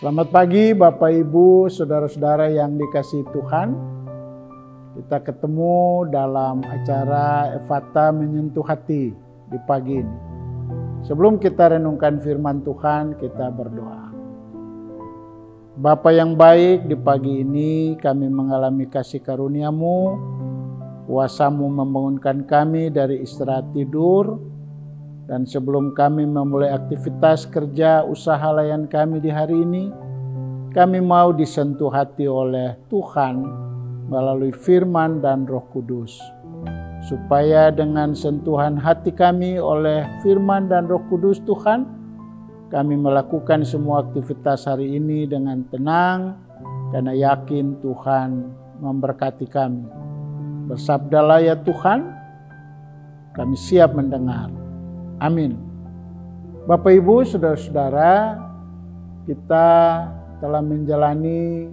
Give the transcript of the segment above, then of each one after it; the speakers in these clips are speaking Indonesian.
Selamat pagi Bapak Ibu, Saudara-saudara yang dikasihi Tuhan. Kita ketemu dalam acara Efata Menyentuh Hati di pagi ini. Sebelum kita renungkan firman Tuhan, kita berdoa. Bapa yang baik, di pagi ini kami mengalami kasih karunia-Mu, kuasa-Mu membangunkan kami dari istirahat tidur. Dan sebelum kami memulai aktivitas kerja usaha layan kami di hari ini, kami mau disentuh hati oleh Tuhan melalui firman dan Roh Kudus. Supaya dengan sentuhan hati kami oleh firman dan Roh Kudus Tuhan, kami melakukan semua aktivitas hari ini dengan tenang karena yakin Tuhan memberkati kami. Bersabdalah ya Tuhan, kami siap mendengar. Amin. Bapak Ibu, Saudara-saudara, kita telah menjalani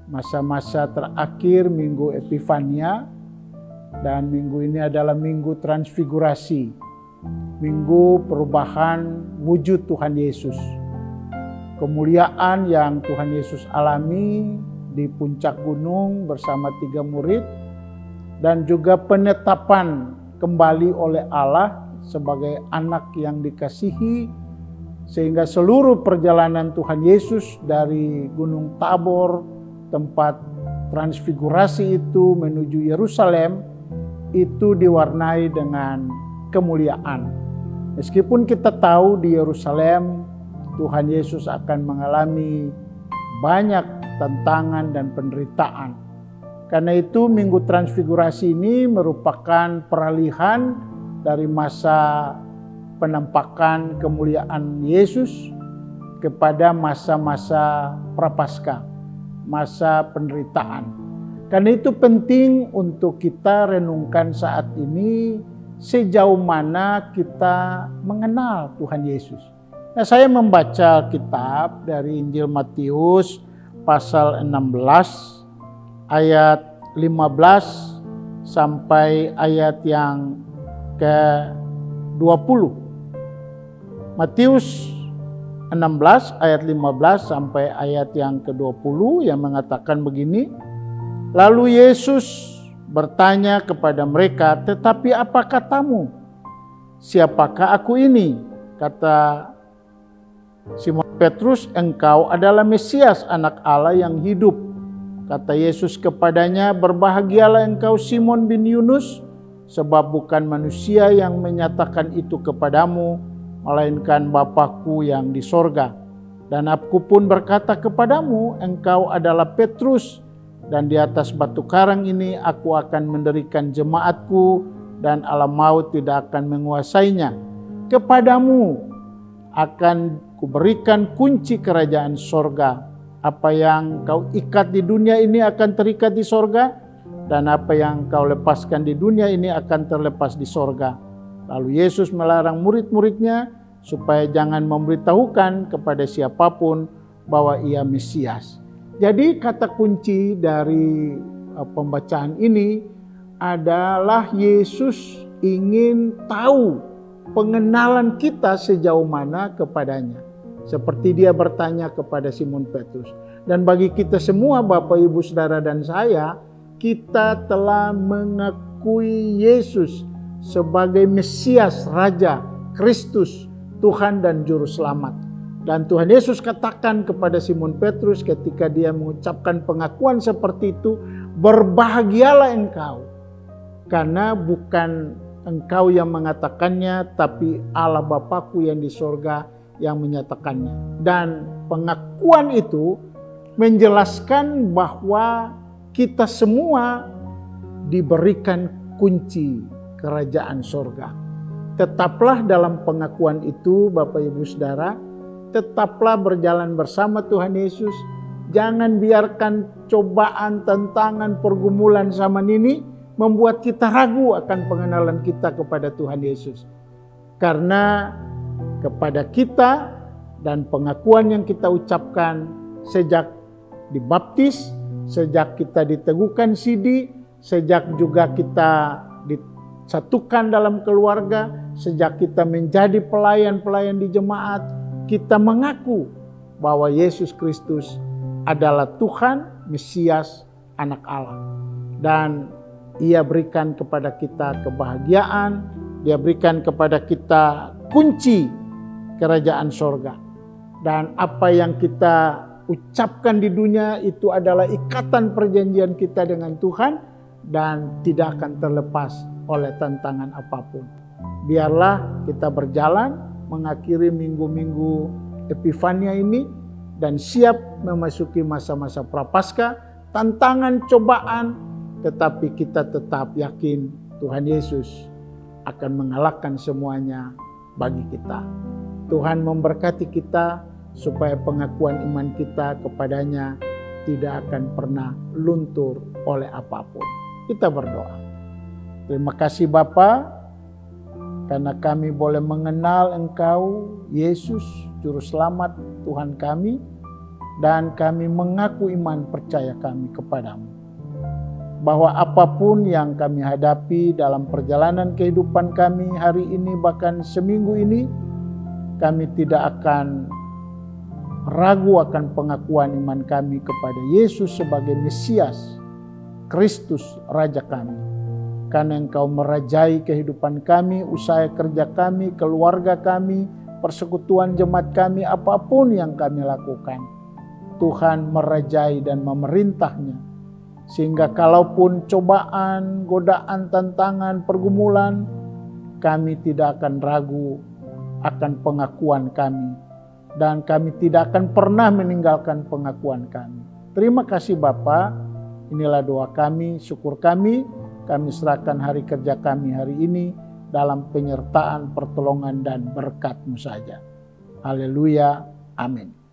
masa-masa terakhir Minggu Epifania, dan minggu ini adalah Minggu Transfigurasi, Minggu perubahan wujud Tuhan Yesus. Kemuliaan yang Tuhan Yesus alami di puncak gunung bersama 3 murid, dan juga penetapan kembali oleh Allah sebagai anak yang dikasihi, sehingga seluruh perjalanan Tuhan Yesus dari Gunung Tabor, tempat transfigurasi itu, menuju Yerusalem, itu diwarnai dengan kemuliaan. Meskipun kita tahu di Yerusalem Tuhan Yesus akan mengalami banyak tantangan dan penderitaan. Karena itu Minggu Transfigurasi ini merupakan peralihan dari masa penampakan kemuliaan Yesus kepada masa-masa prapaskah, masa penderitaan. Karena itu penting untuk kita renungkan saat ini sejauh mana kita mengenal Tuhan Yesus. Nah, saya membaca kitab dari Injil Matius pasal 16 ayat 15 sampai ayat yang ke-20. Matius 16 ayat 15 sampai ayat yang ke-20 yang mengatakan begini. Lalu Yesus bertanya kepada mereka, "Tetapi apa katamu? Siapakah aku ini?" Kata Simon Petrus, "Engkau adalah Mesias, anak Allah yang hidup." Kata Yesus kepadanya, "Berbahagialah engkau Simon bin Yunus, sebab bukan manusia yang menyatakan itu kepadamu, melainkan Bapa-Ku yang di sorga. Dan Aku pun berkata kepadamu, engkau adalah Petrus, dan di atas batu karang ini Aku akan mendirikan jemaat-Ku, dan alam maut tidak akan menguasainya. Kepadamu akan Kuberikan kunci kerajaan sorga. Apa yang kau ikat di dunia ini akan terikat di sorga, dan apa yang kau lepaskan di dunia ini akan terlepas di sorga." Lalu Yesus melarang murid-muridnya supaya jangan memberitahukan kepada siapapun bahwa Ia Mesias. Jadi kata kunci dari pembacaan ini adalah Yesus ingin tahu pengenalan kita sejauh mana kepadanya. Seperti Dia bertanya kepada Simon Petrus. Dan bagi kita semua, Bapak, Ibu, Saudara, dan saya, kita telah mengakui Yesus sebagai Mesias, Raja, Kristus, Tuhan dan Juru Selamat. Dan Tuhan Yesus katakan kepada Simon Petrus ketika dia mengucapkan pengakuan seperti itu, "Berbahagialah engkau, karena bukan engkau yang mengatakannya, tapi Allah Bapa-Ku yang di sorga yang menyatakannya." Dan pengakuan itu menjelaskan bahwa kita semua diberikan kunci kerajaan sorga. Tetaplah dalam pengakuan itu, Bapak, Ibu, Saudara. Tetaplah berjalan bersama Tuhan Yesus. Jangan biarkan cobaan, tantangan, pergumulan zaman ini membuat kita ragu akan pengenalan kita kepada Tuhan Yesus. Karena kepada kita dan pengakuan yang kita ucapkan sejak dibaptis, sejak kita diteguhkan sidi, sejak juga kita disatukan dalam keluarga, sejak kita menjadi pelayan-pelayan di jemaat, kita mengaku bahwa Yesus Kristus adalah Tuhan, Mesias, Anak Allah. Dan Ia berikan kepada kita kebahagiaan, Dia berikan kepada kita kunci kerajaan sorga. Dan apa yang kita ucapkan di dunia itu adalah ikatan perjanjian kita dengan Tuhan dan tidak akan terlepas oleh tantangan apapun. Biarlah kita berjalan mengakhiri minggu-minggu Epifania ini dan siap memasuki masa-masa Prapaskah, tantangan, cobaan, tetapi kita tetap yakin Tuhan Yesus akan mengalahkan semuanya bagi kita. Tuhan memberkati kita supaya pengakuan iman kita kepadanya tidak akan pernah luntur oleh apapun. Kita berdoa. Terima kasih Bapa, karena kami boleh mengenal Engkau, Yesus, Juru Selamat Tuhan kami, dan kami mengaku iman percaya kami kepadamu. Bahwa apapun yang kami hadapi dalam perjalanan kehidupan kami hari ini, bahkan seminggu ini, kami tidak akan ragu akan pengakuan iman kami kepada Yesus sebagai Mesias, Kristus, Raja kami. Karena Engkau merajai kehidupan kami, usaha kerja kami, keluarga kami, persekutuan jemaat kami, apapun yang kami lakukan. Tuhan merajai dan memerintahnya. Sehingga kalaupun cobaan, godaan, tantangan, pergumulan, kami tidak akan ragu akan pengakuan kami. Dan kami tidak akan pernah meninggalkan pengakuan kami. Terima kasih Bapa. Inilah doa kami, syukur kami. Kami serahkan hari kerja kami hari ini dalam penyertaan, pertolongan, dan berkat-Mu saja. Haleluya. Amin.